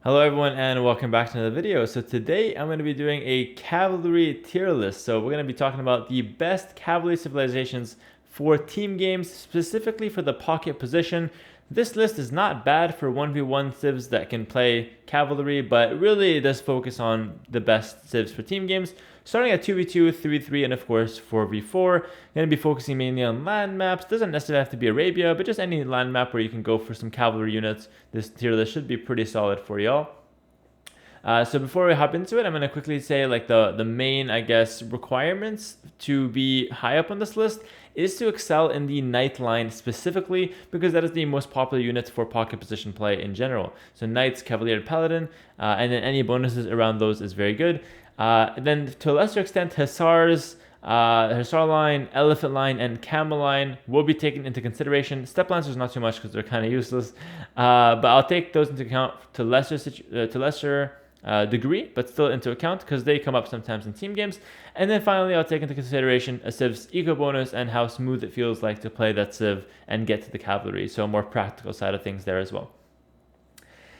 Hello everyone and welcome back to another video. So today I'm going to be doing a cavalry tier list. So we're going to be talking about the best cavalry civilizations for team games, specifically for the pocket position. This list is not bad for 1v1 civs that can play cavalry, but really it does focus on the best civs for team games, starting at 2v2, 3v3, and of course 4v4. Going to be focusing mainly on land maps. Doesn't necessarily have to be Arabia, but just any land map where you can go for some cavalry units. This tier list should be pretty solid for y'all. So before we hop into it, I'm going to quickly say like the main, I guess, requirements to be high up on this list is to excel in the knight line specifically, because that is the most popular unit for pocket position play in general. So knights, cavalier, paladin, and then any bonuses around those is very good. Then to a lesser extent, hussars, hussar line, elephant line, and camel line will be taken into consideration. Step lancers not too much because they're kind of useless, but I'll take those into account to lesser degree, but still into account because they come up sometimes in team games. And then finally, I'll take into consideration a civ's eco bonus and how smooth it feels like to play that civ and get to the cavalry. So a more practical side of things there as well.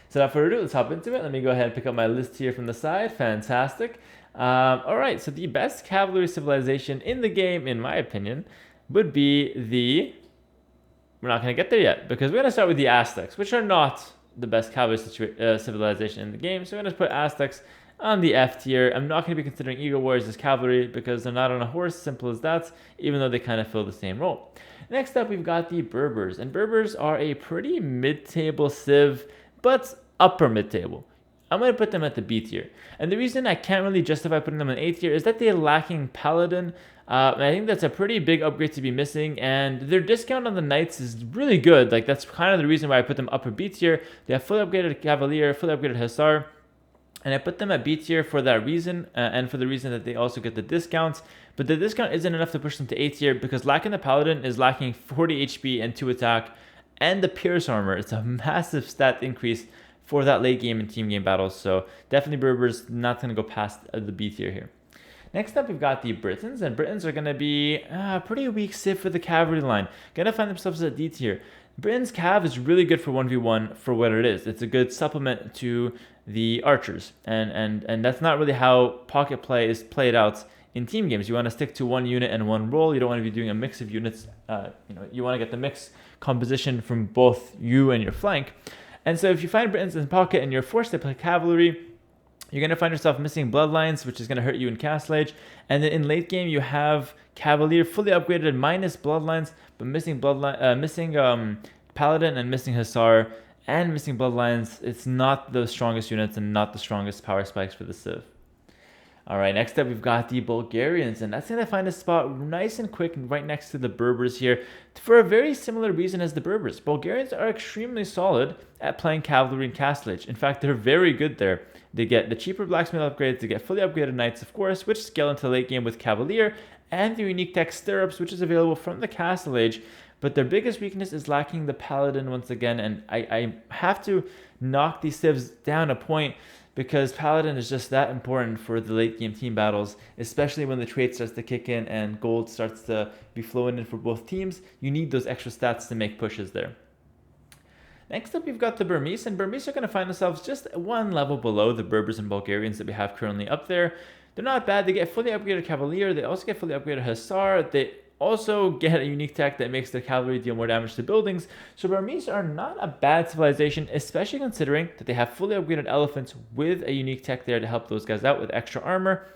So without further ado, let's hop into it. Let me go ahead and pick up my list here from the side. Fantastic. All right, so the best cavalry civilization in the game, in my opinion, would be we're not going to get there yet because we're going to start with the Aztecs, which are not the best cavalry civilization in the game. So I'm going to put Aztecs on the F tier. I'm not going to be considering Eagle Warriors as cavalry because they're not on a horse, simple as that, even though they kind of fill the same role. Next up, we've got the Berbers, and Berbers are a pretty mid-table civ, but upper mid-table. I'm going to put them at the B tier. And the reason I can't really justify putting them in A tier is that they're lacking Paladin. And I think that's a pretty big upgrade to be missing, and their discount on the Knights is really good. Like, that's kind of the reason why I put them upper B tier. They have fully upgraded Cavalier, fully upgraded Hussar, and I put them at B tier for that reason, and for the reason that they also get the discounts. But the discount isn't enough to push them to A tier because lacking the Paladin is lacking 40 HP and 2 attack, and the Pierce armor. It's a massive stat increase for that late game and team game battles. So definitely Berbers not going to go past the B tier here. Next up, we've got the Britons, and Britons are going to be a pretty weak civ for the cavalry line. Going to find themselves at D tier. Britain's cav is really good for 1v1 for what it is. It's a good supplement to the archers, and that's not really how pocket play is played out in team games. You want to stick to one unit and one role. You don't want to be doing a mix of units. You want to get the mix composition from both you and your flank. And so if you find Britons in pocket and you're forced to play cavalry, you're going to find yourself missing bloodlines, which is going to hurt you in Castle Age. And then in late game, you have Cavalier fully upgraded minus bloodlines, but missing Paladin and missing Hussar and missing bloodlines. It's not the strongest units and not the strongest power spikes for the civ. All right, next up, we've got the Bulgarians, and that's going to find a spot nice and quick right next to the Berbers here for a very similar reason as the Berbers. Bulgarians are extremely solid at playing cavalry and Castle Age. In fact, they're very good there. They get the cheaper blacksmith upgrades, they get fully upgraded knights, of course, which scale into late game with Cavalier, and the unique tech Stirrups, which is available from the Castle Age. But their biggest weakness is lacking the Paladin once again, and I have to knock these civs down a point because Paladin is just that important for the late game team battles, especially when the trait starts to kick in and gold starts to be flowing in for both teams. You need those extra stats to make pushes there. Next up, we've got the Burmese, and Burmese are going to find themselves just one level below the Berbers and Bulgarians that we have currently up there. They're not bad. They get fully upgraded Cavalier. They also get fully upgraded Hussar. They also get a unique tech that makes their cavalry deal more damage to buildings. So Burmese are not a bad civilization, especially considering that they have fully upgraded elephants with a unique tech there to help those guys out with extra armor.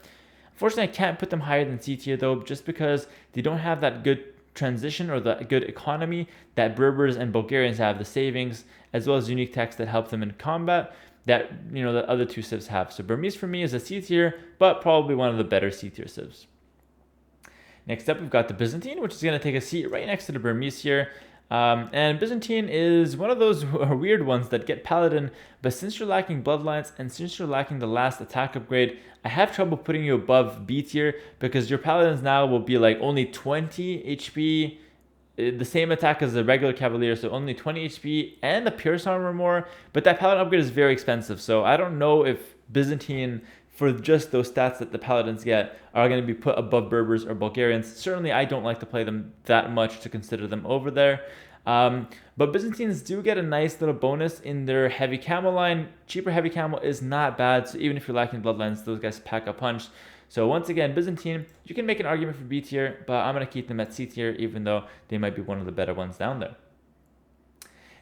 Unfortunately, I can't put them higher than C tier though, just because they don't have that good transition or the good economy that Berbers and Bulgarians have, the savings, as well as unique techs that help them in combat that the other two civs have. So Burmese for me is a C tier, but probably one of the better C tier civs. Next up, we've got the Byzantine, which is going to take a seat right next to the Burmese here. And Byzantine is one of those weird ones that get Paladin, but since you're lacking bloodlines and since you're lacking the last attack upgrade, I have trouble putting you above B tier because your Paladins now will be like only 20 HP, the same attack as the regular Cavalier, so only 20 HP and the Pierce armor more, but that Paladin upgrade is very expensive, so I don't know if Byzantine, for just those stats that the Paladins get, are going to be put above Berbers or Bulgarians. Certainly, I don't like to play them that much to consider them over there. But Byzantines do get a nice little bonus in their heavy camel line. Cheaper heavy camel is not bad, so even if you're lacking bloodlines, those guys pack a punch. So once again, Byzantine, you can make an argument for B tier, but I'm going to keep them at C tier, even though they might be one of the better ones down there.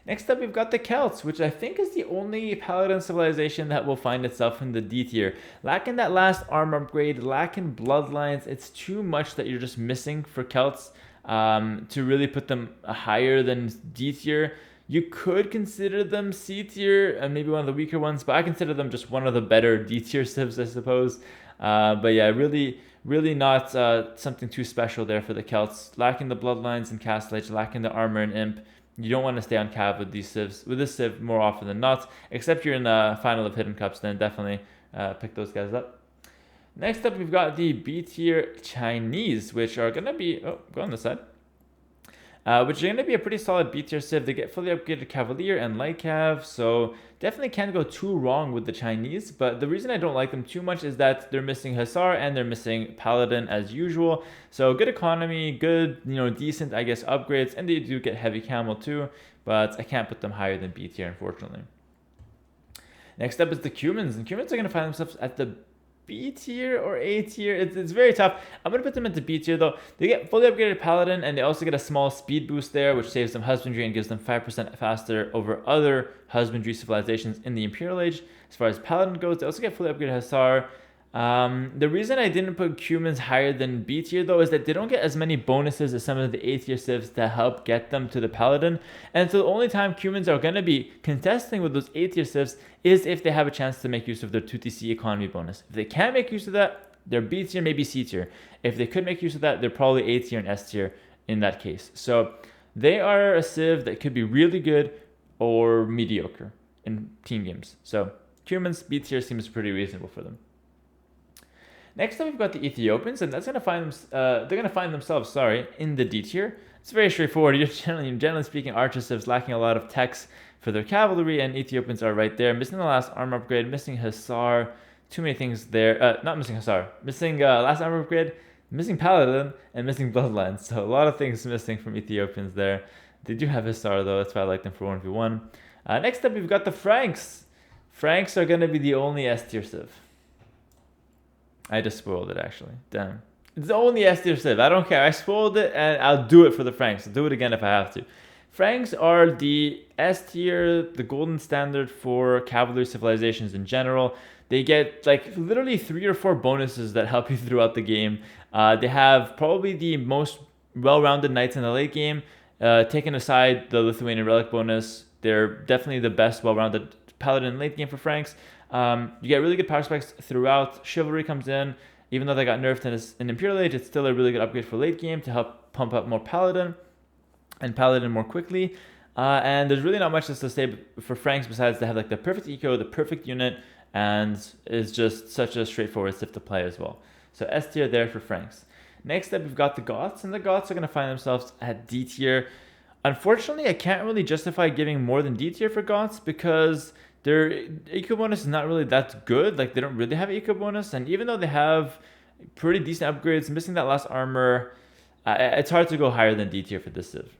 Next up, we've got the Celts, which I think is the only Paladin civilization that will find itself in the D tier. Lacking that last armor upgrade, lacking bloodlines, it's too much that you're just missing for Celts to really put them higher than D tier. You could consider them C tier and maybe one of the weaker ones, but I consider them just one of the better D tier civs, I suppose. But yeah, really not something too special there for the Celts. Lacking the bloodlines and Castlage, lacking the armor and imp. You don't want to stay on cav with these civs, with this civ more often than not, except you're in the final of Hidden Cups, then definitely pick those guys up. Next up, we've got the Btier Chinese, which are going to be, go on this side, which are going to be a pretty solid B tier civ. They get fully upgraded Cavalier and Light Cav, so definitely can't go too wrong with the Chinese. But the reason I don't like them too much is that they're missing Hussar and they're missing Paladin as usual. So good economy, good, decent, I guess, upgrades, and they do get heavy camel too, but I can't put them higher than B tier, unfortunately. Next up is the Cumins, and Cumins are going to find themselves at the B tier or A tier. It's very tough. I'm going to put them into B tier though. They get fully upgraded Paladin and they also get a small speed boost there, which saves them husbandry and gives them 5% faster over other husbandry civilizations in the Imperial Age. As far as Paladin goes, they also get fully upgraded Hussar. The reason I didn't put Cumins higher than B tier though is that they don't get as many bonuses as some of the A tier civs that help get them to the Paladin, and so the only time Cumins are going to be contesting with those A tier civs is if they have a chance to make use of their 2TC economy bonus. If they can't make use of that, they're B tier, maybe C tier. If they could make use of that, they're probably A tier and S tier in that case. So they are a civ that could be really good or mediocre in team games. So Cumins, B tier seems pretty reasonable for them. Next up, we've got the Ethiopians, and that's gonna find them. They're gonna find themselves, in the D tier. It's very straightforward. You're generally speaking, archer civs lacking a lot of techs for their cavalry, and Ethiopians are right there, missing the last armor upgrade, missing Hussar. Too many things there. Not missing Hussar, missing last armor upgrade, missing Paladin, and missing bloodlines. So a lot of things missing from Ethiopians there. They do have Hussar though. That's why I like them for 1v1. Next up, we've got the Franks. Franks are gonna be the only S tier civ. I just spoiled it, actually. Damn. It's the only S tier civ. I don't care. I spoiled it, and I'll do it for the Franks. I'll do it again if I have to. Franks are the S tier, the golden standard for cavalry civilizations in general. They get, literally 3 or 4 bonuses that help you throughout the game. They have probably the most well-rounded knights in the late game. Taking aside the Lithuanian relic bonus, they're definitely the best well-rounded Paladin in late game for Franks. You get really good power specs throughout. Chivalry comes in. Even though they got nerfed in Imperial Age, it's still a really good upgrade for late game to help pump up more Paladin and Paladin more quickly. And there's really not much else to say for Franks besides they have the perfect eco, the perfect unit, and is just such a straightforward civ to play as well. So S tier there for Franks. Next up, we've got the Goths, and the Goths are going to find themselves at D tier. Unfortunately, I can't really justify giving more than D tier for Goths because their eco bonus is not really that good. They don't really have eco bonus, and even though they have pretty decent upgrades, missing that last armor, it's hard to go higher than D tier for this civ.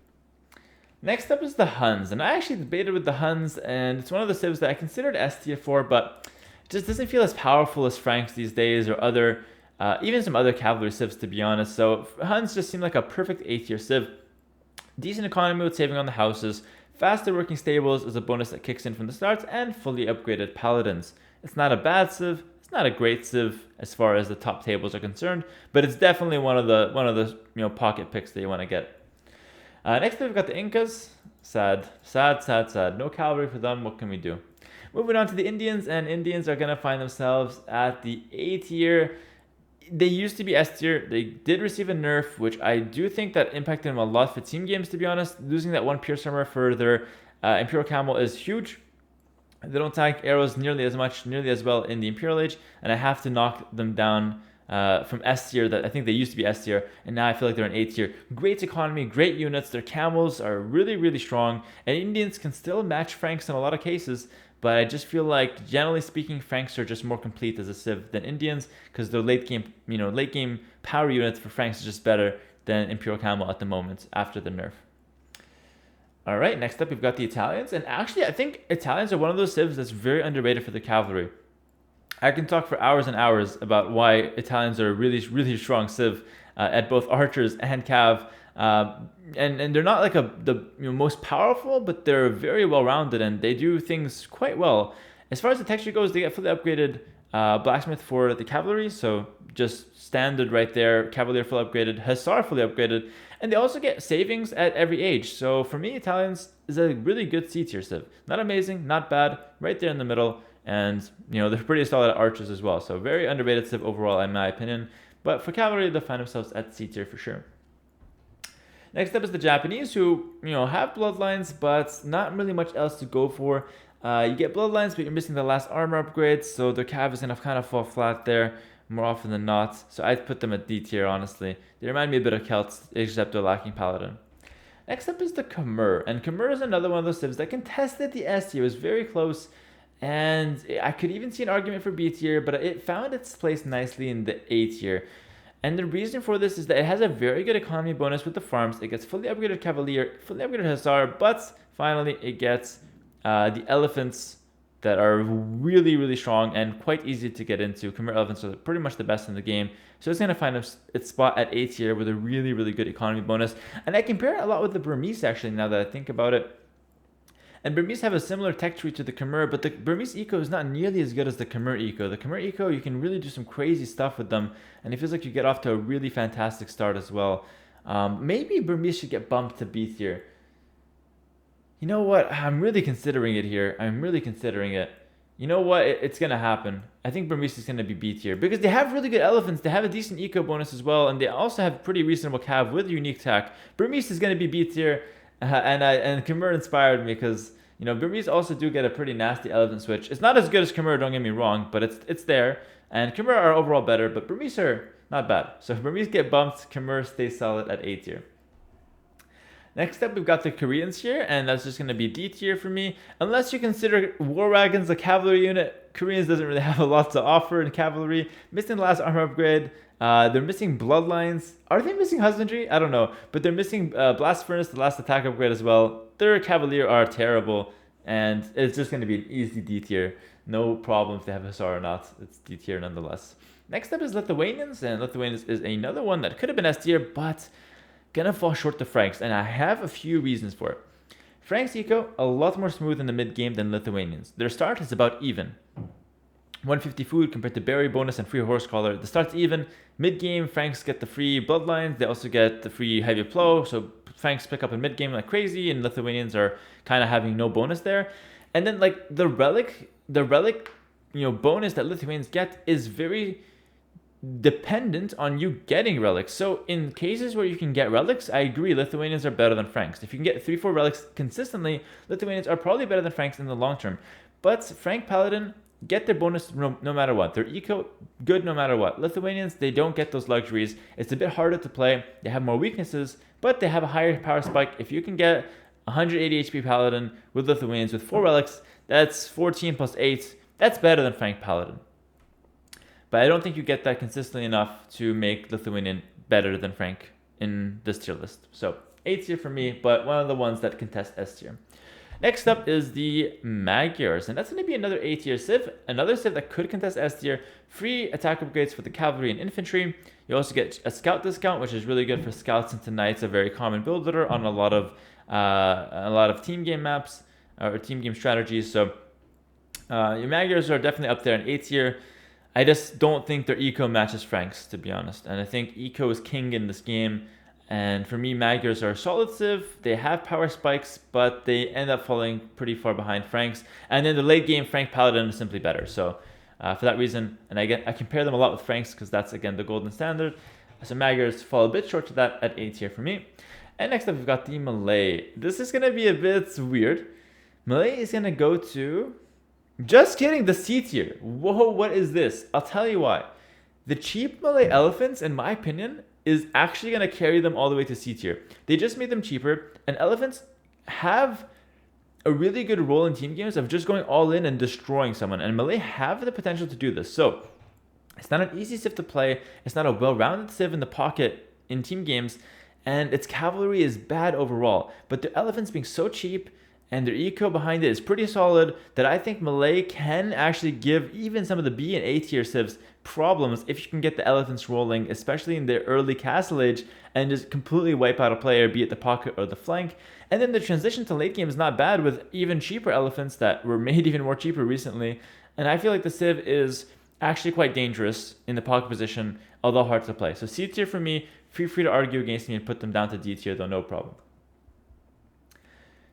Next up is the Huns, and I actually debated with the Huns, and it's one of the civs that I considered S tier for, but it just doesn't feel as powerful as Franks these days, or other, even some other cavalry civs, to be honest. So Huns just seem like a perfect A tier civ. Decent economy with saving on the houses. Faster working stables is a bonus that kicks in from the start, and fully upgraded paladins. It's not a bad civ, it's not a great civ as far as the top tables are concerned, but it's definitely one of the pocket picks that you want to get. Next up, we've got the Incas. Sad. No cavalry for them. What can we do? Moving on to the Indians, and Indians are going to find themselves at the A tier. They used to be S tier. They did receive a nerf, which I do think that impacted them a lot for team games, to be honest. Losing that one pierce armor for their Imperial Camel is huge. They don't tank arrows nearly as well in the Imperial Age, and I have to knock them down from S tier. That I think they used to be S tier, and now I feel like they're in A tier. Great economy, great units. Their camels are really, really strong, and Indians can still match Franks in a lot of cases. But I just feel like, generally speaking, Franks are just more complete as a civ than Indians, because their late game power units for Franks is just better than Imperial Camel at the moment after the nerf. All right, next up we've got the Italians, and actually I think Italians are one of those civs that's very underrated for the cavalry. I can talk for hours and hours about why Italians are a really, really strong civ at both archers and cav. And they're not like the most powerful, but they're very well rounded and they do things quite well. As far as the texture goes, they get fully upgraded blacksmith for the cavalry, so just standard right there. Cavalier fully upgraded, hussar fully upgraded, and they also get savings at every age. So for me, Italians is a really good C tier civ. Not amazing, not bad, right there in the middle. And they're pretty solid at archers as well. So very underrated civ overall, in my opinion. But for cavalry, they find themselves at C tier for sure. Next up is the Japanese, who have bloodlines, but not really much else to go for. You get bloodlines, but you're missing the last armor upgrades, so their cav is gonna kind of fall flat there more often than not. So I'd put them at D tier, honestly. They remind me a bit of Celts, except they're lacking Paladin. Next up is the Khmer, and Khmer is another one of those civs that contested the S tier. It was very close, and I could even see an argument for B tier, but it found its place nicely in the A tier. And the reason for this is that it has a very good economy bonus with the farms. It gets fully upgraded Cavalier, fully upgraded Hussar, but finally it gets the elephants that are really, really strong and quite easy to get into. Khmer elephants are pretty much the best in the game. So it's going to find its spot at A tier with a really, really good economy bonus. And I compare it a lot with the Burmese, actually, now that I think about it. And Burmese have a similar tech tree to the Khmer, but the Burmese eco is not nearly as good as the Khmer eco. The Khmer eco, you can really do some crazy stuff with them, and it feels like you get off to a really fantastic start as well. Maybe Burmese should get bumped to B tier. You know what? I'm really considering it here. I'm really considering it. You know what? It's going to happen. I think Burmese is going to be B tier because they have really good elephants. They have a decent eco bonus as well, and they also have pretty reasonable cav with unique tech. Burmese is going to be B tier, and Khmer inspired me because Burmese also do get a pretty nasty elephant switch. It's not as good as Khmer, don't get me wrong, but it's there. And Khmer are overall better, but Burmese are not bad. So if Burmese get bumped, Khmer stays solid at A tier. Next up, we've got the Koreans here, and that's just going to be D tier for me. Unless you consider war wagons a cavalry unit, Koreans doesn't really have a lot to offer in cavalry. Missing the last armor upgrade. They're missing bloodlines. Are they missing husbandry? I don't know. But they're missing blast furnace, the last attack upgrade as well. Their cavalier are terrible, and it's just going to be an easy D tier. No problem if they have Hussar or not. It's D tier nonetheless. Next up is Lithuanians, and Lithuanians is another one that could have been S tier, but gonna fall short to Franks, and I have a few reasons for it. Franks eco, a lot more smooth in the mid game than Lithuanians. Their start is about even. 150 food compared to berry bonus and free horse collar. The start's even. Mid game, Franks get the free bloodlines. They also get the free heavy plow. So Franks pick up in mid game like crazy, and Lithuanians are kind of having no bonus there. And then like the relic bonus that Lithuanians get is very dependent on you getting relics. So in cases where you can get relics, I agree, Lithuanians are better than Franks. If you can get 3-4 relics consistently, Lithuanians are probably better than Franks in the long term. But Frank Paladin get their bonus no matter what. Their eco, good no matter what. Lithuanians, they don't get those luxuries. It's a bit harder to play. They have more weaknesses, but they have a higher power spike. If you can get 180 HP Paladin with Lithuanians with 4 relics, that's 14 plus 8. That's better than Frank Paladin. But I don't think you get that consistently enough to make Lithuanian better than Frank in this tier list. So A tier for me, but one of the ones that contest S tier. Next up is the Magyars, and that's going to be another A tier civ. Another civ that could contest S tier. Free attack upgrades for the cavalry and infantry. You also get a scout discount, which is really good for scouts, and tonight's a very common build leader on a lot of team game maps or team game strategies. So your Magyars are definitely up there in A tier. I just don't think their eco matches Franks, to be honest. And I think eco is king in this game. And for me, Magyars are a solid civ. They have power spikes, but they end up falling pretty far behind Franks. And in the late game, Frank Paladin is simply better. So for that reason, and I compare them a lot with Franks because that's, again, the golden standard. So Magyars fall a bit short to that at A tier for me. And next up, we've got the Malay. This is going to be a bit weird. Malay is going to go to... Just kidding, the C tier. Whoa, what is this? I'll tell you why. The cheap Malay elephants, in my opinion, is actually going to carry them all the way to C tier. They just made them cheaper, and elephants have a really good role in team games of just going all in and destroying someone, and Malay have the potential to do this. So it's not an easy civ to play. It's not a well-rounded civ in the pocket in team games, and its cavalry is bad overall. But the elephants being so cheap and their eco behind it is pretty solid that I think Malay can actually give even some of the B and A tier civs problems if you can get the elephants rolling, especially in the early castle age, and just completely wipe out a player, be it the pocket or the flank. And then the transition to late game is not bad with even cheaper elephants that were made even more cheaper recently. And I feel like the civ is actually quite dangerous in the pocket position, although hard to play. So C tier for me, feel free to argue against me and put them down to D tier though, no problem.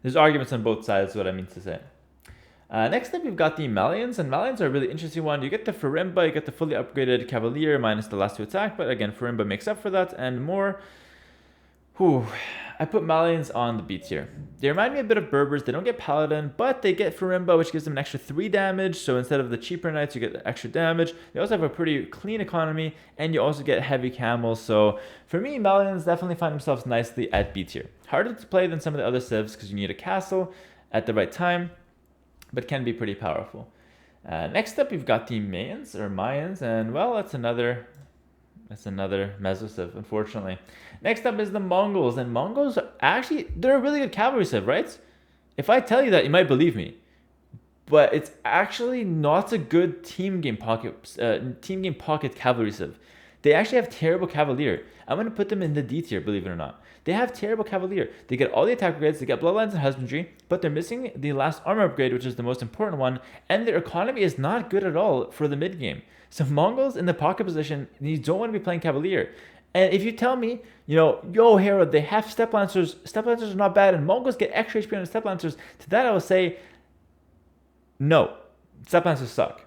There's arguments on both sides, is what I mean to say. Next up, we've got the Malians, and Malians are a really interesting one. You get the Farimba, you get the fully upgraded Cavalier minus the last 2 attack, but again, Farimba makes up for that and more. Whew. I put Malians on the B tier. They remind me a bit of Berbers. They don't get Paladin, but they get Farimba, which gives them an extra 3 damage. So instead of the cheaper knights, you get the extra damage. They also have a pretty clean economy, and you also get heavy camels. So for me, Malians definitely find themselves nicely at B tier. Harder to play than some of the other civs because you need a castle at the right time, but can be pretty powerful. Next up, we've got the Mayans, and well, that's another Mesociv, unfortunately. Next up is the Mongols, and Mongols are actually, they're a really good cavalry civ, right? If I tell you that, you might believe me. But it's actually not a good team game pocket cavalry civ. They actually have terrible Cavalier. I'm going to put them in the D tier, believe it or not. They have terrible Cavalier. They get all the attack upgrades, they get Bloodlines and Husbandry, but they're missing the last armor upgrade, which is the most important one, and their economy is not good at all for the mid game. So Mongols in the pocket position, you don't want to be playing Cavalier. And if you tell me, yo, Hera, they have Step Lancers are not bad, and Mongols get extra HP on the Step Lancers, to that I will say, no, Step Lancers suck.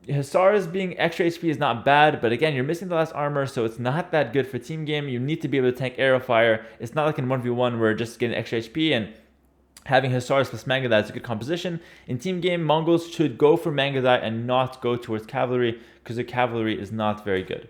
Hussars being extra HP is not bad, but again, you're missing the last armor, so it's not that good for team game. You need to be able to tank arrow fire. It's not like in 1v1 where just getting extra HP and having Hussars plus Mangadai is a good composition. In team game, Mongols should go for Mangadai and not go towards Cavalry because the Cavalry is not very good.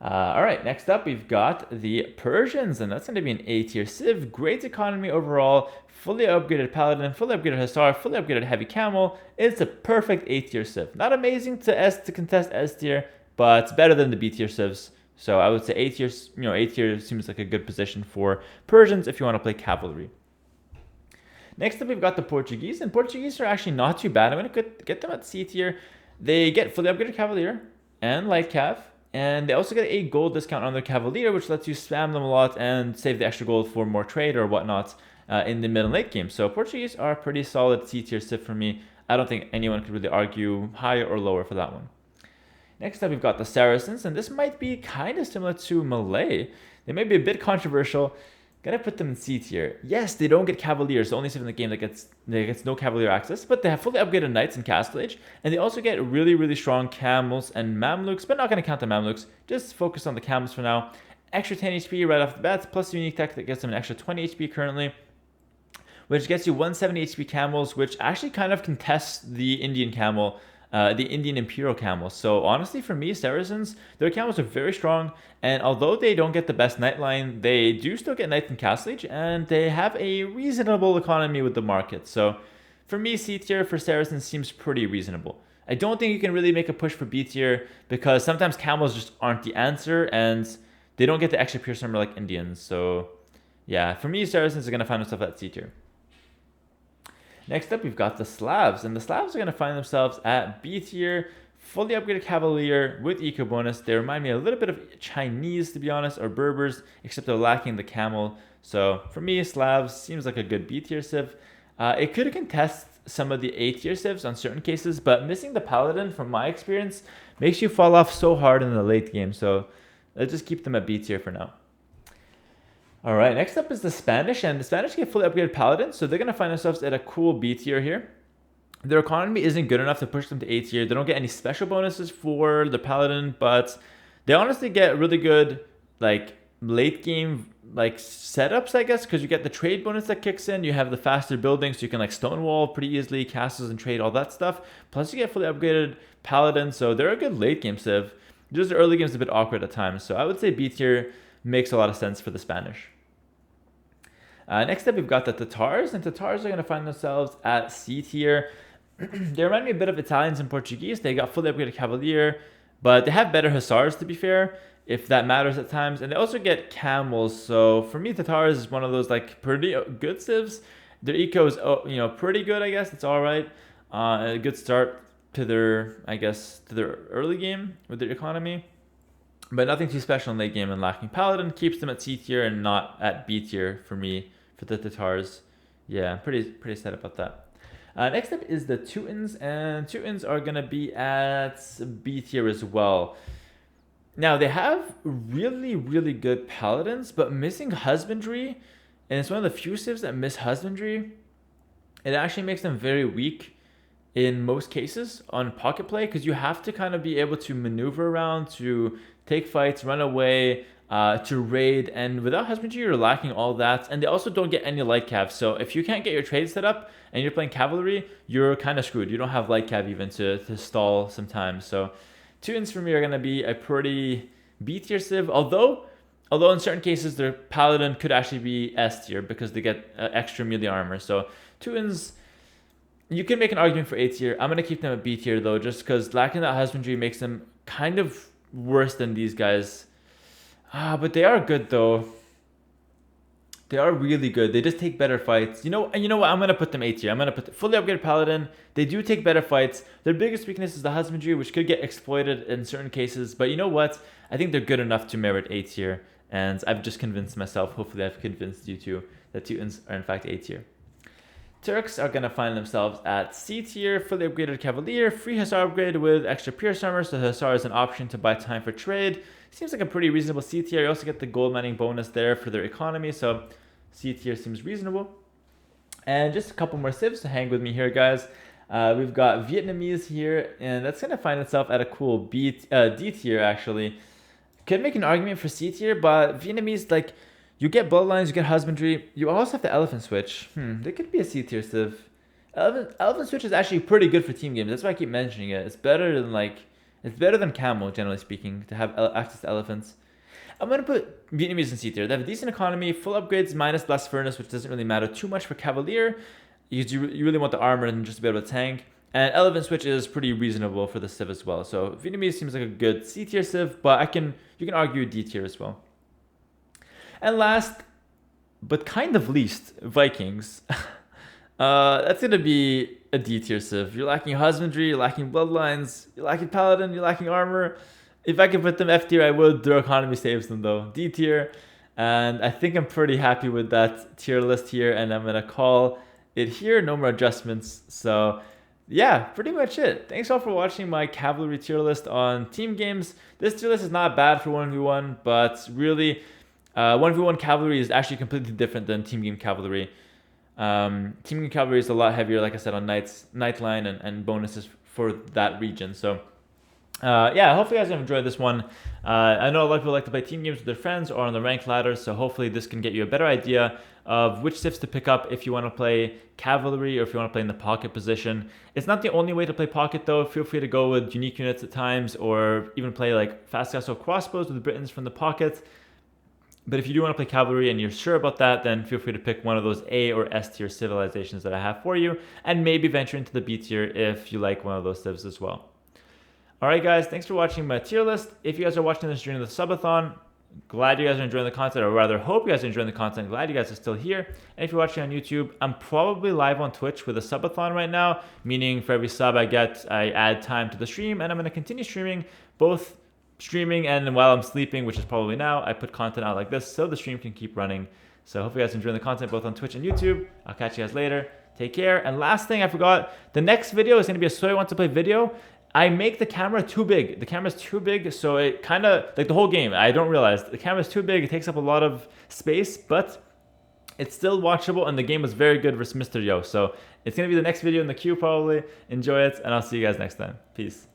Alright, next up we've got the Persians, and that's going to be an A tier civ. Great economy overall, fully upgraded Paladin, fully upgraded Hussar, fully upgraded Heavy Camel. It's a perfect A tier civ. Not amazing to contest S tier, but it's better than the B tier civs. So I would say A tier, A tier seems like a good position for Persians if you want to play Cavalry. Next up we've got the Portuguese, and Portuguese are actually not too bad. I'm going to get them at C tier. They get fully upgraded Cavalier and Light Cav. And they also get a gold discount on their Cavalier, which lets you spam them a lot and save the extra gold for more trade or whatnot in the mid and late game. So Portuguese are a pretty solid C tier civ for me. I don't think anyone could really argue higher or lower for that one. Next up, we've got the Saracens, and this might be kind of similar to Malay. They may be a bit controversial. Gonna put them in C tier. Yes, they don't get Cavaliers, the only civ in the game that gets no Cavalier access, but they have fully upgraded Knights in Castle Age, and they also get really, really strong Camels and Mamluks, but not gonna count the Mamluks, just focus on the Camels for now. Extra 10 HP right off the bat, plus a unique tech that gets them an extra 20 HP currently, which gets you 170 HP Camels, which actually kind of contests the Indian Camel, the Indian Imperial Camels. So honestly, for me, Saracens, their camels are very strong, and although they don't get the best knight line, they do still get knights in Castle Age, and they have a reasonable economy with the market. So for me, C tier for Saracens seems pretty reasonable. I don't think you can really make a push for B tier because sometimes camels just aren't the answer, and they don't get the extra pierce armor like Indians. So yeah, for me, Saracens are going to find themselves at C tier. Next up, we've got the Slavs, and the Slavs are going to find themselves at B tier, fully upgraded Cavalier with eco bonus. They remind me a little bit of Chinese, to be honest, or Berbers, except they're lacking the camel. So for me, Slavs seems like a good B tier civ. It could contest some of the A tier civs on certain cases, but missing the Paladin, from my experience, makes you fall off so hard in the late game. So let's just keep them at B tier for now. All right, next up is the Spanish, and the Spanish get fully upgraded Paladin, so they're going to find themselves at a cool B tier here. Their economy isn't good enough to push them to A tier. They don't get any special bonuses for the Paladin, but they honestly get really good late game setups, I guess, because you get the trade bonus that kicks in. You have the faster buildings, so you can stonewall pretty easily, castles and trade, all that stuff. Plus you get fully upgraded Paladin, so they're a good late game civ. Just the early game's a bit awkward at times, so I would say B tier makes a lot of sense for the Spanish. Next up, we've got the Tatars, and Tatars are going to find themselves at C tier. They remind me a bit of Italians and Portuguese. They got fully upgraded Cavalier, But they have better hussars, to be fair, if that matters at times. And they also get camels. So for me, Tatars is one of those like pretty good civs. Their eco is, you know, pretty good, I guess. It's all right. A good start to their, I guess, to their early game with their economy. But nothing too special in late game, and lacking Paladin keeps them at C tier and not at B tier for me, for the Tatars. Yeah, I'm pretty sad about that. Next up is the Teutons, and Teutons are going to be at B tier as well. Now, they have really, really good Paladins, but missing Husbandry, and it's one of the few civs that miss Husbandry, it actually makes them very weak in most cases on pocket play, because you have to kind of be able to maneuver around, to take fights, run away, to raid, and without Husbandry, you're lacking all that. And they also don't get any light cav, so if you can't get your trade set up and you're playing Cavalry, you're kind of screwed. You don't have light cav even to stall sometimes. So Teutons for me are going to be a pretty B tier civ, although in certain cases their Paladin could actually be S tier because they get extra melee armor. So Teutons, you can make an argument for A tier. I'm going to keep them at B tier though, just because lacking that Husbandry makes them kind of worse than these guys. But they are good though. They are really good. They just take better fights. You know what? I'm going to put them A tier. I'm going to put the fully upgraded Paladin. They do take better fights. Their biggest weakness is the Husbandry, which could get exploited in certain cases. But you know what? I think they're good enough to merit A tier. And I've just convinced myself, hopefully I've convinced you too, that Teutons are in fact A tier. Turks are going to find themselves at C tier, fully upgraded Cavalier, free Hussar upgrade with extra Pierce armor, so Hussar is an option to buy time for trade. Seems like a pretty reasonable C tier. You also get the gold mining bonus there for their economy, so C tier seems reasonable. And just a couple more civs to hang with me here, guys. We've got Vietnamese here, and that's going to find itself at a cool D tier, actually. Could make an argument for C tier, but Vietnamese, like, you get bloodlines, you get Husbandry. You also have the Elephant Switch. They could be a C tier civ. Elephant Switch is actually pretty good for team games. That's why I keep mentioning it. It's better than Camel, generally speaking, to have access to elephants. I'm going to put Vietnamese in C tier. They have a decent economy, full upgrades minus Blast Furnace, which doesn't really matter too much for Cavalier, because you really want the armor and just to be able to tank. And Elephant Switch is pretty reasonable for the civ as well. So Vietnamese seems like a good C tier civ, but you can argue D tier as well. And last, but kind of least, Vikings. That's going to be a D tier civ. You're lacking Husbandry, you're lacking Bloodlines, you're lacking Paladin, you're lacking armor. If I could put them F tier, I would. Their economy saves them though. D tier. And I think I'm pretty happy with that tier list here. And I'm going to call it here. No more adjustments. So yeah, pretty much it. Thanks all for watching my Cavalry tier list on team games. This tier list is not bad for 1v1, but really 1v1 Cavalry is actually completely different than team game Cavalry. Team game Cavalry is a lot heavier, like I said, on Nightline and bonuses for that region. So yeah, hopefully you guys have enjoyed this one. I know a lot of people like to play team games with their friends or on the ranked ladder, so hopefully this can get you a better idea of which civs to pick up if you want to play Cavalry or if you want to play in the pocket position. It's not the only way to play pocket though. Feel free to go with unique units at times, or even play like fast castle crossbows with the Britons from the pocket. But if you do want to play Cavalry and you're sure about that, then feel free to pick one of those A or S tier civilizations that I have for you, and maybe venture into the B tier if you like one of those civs as well. Alright guys, thanks for watching my tier list. If you guys are watching this during the subathon, glad you guys are enjoying the content, or rather hope you guys are enjoying the content. Glad you guys are still here. And if you're watching on YouTube, I'm probably live on Twitch with a subathon right now, meaning for every sub I get, I add time to the stream, and I'm going to continue streaming, both streaming and while I'm sleeping, which is probably now. I put content out like this so the stream can keep running. So hope you guys are enjoying the content both on Twitch and YouTube. I'll catch you guys later. Take care. And last thing I forgot, the next video is going to be a Soy Wants to Play video. I make the camera too big. The camera's too big, so it kind of, like the whole game, I don't realize. The camera's too big, it takes up a lot of space, but it's still watchable, and the game was very good versus Mr. Yo. So it's going to be the next video in the queue probably. Enjoy it, and I'll see you guys next time. Peace.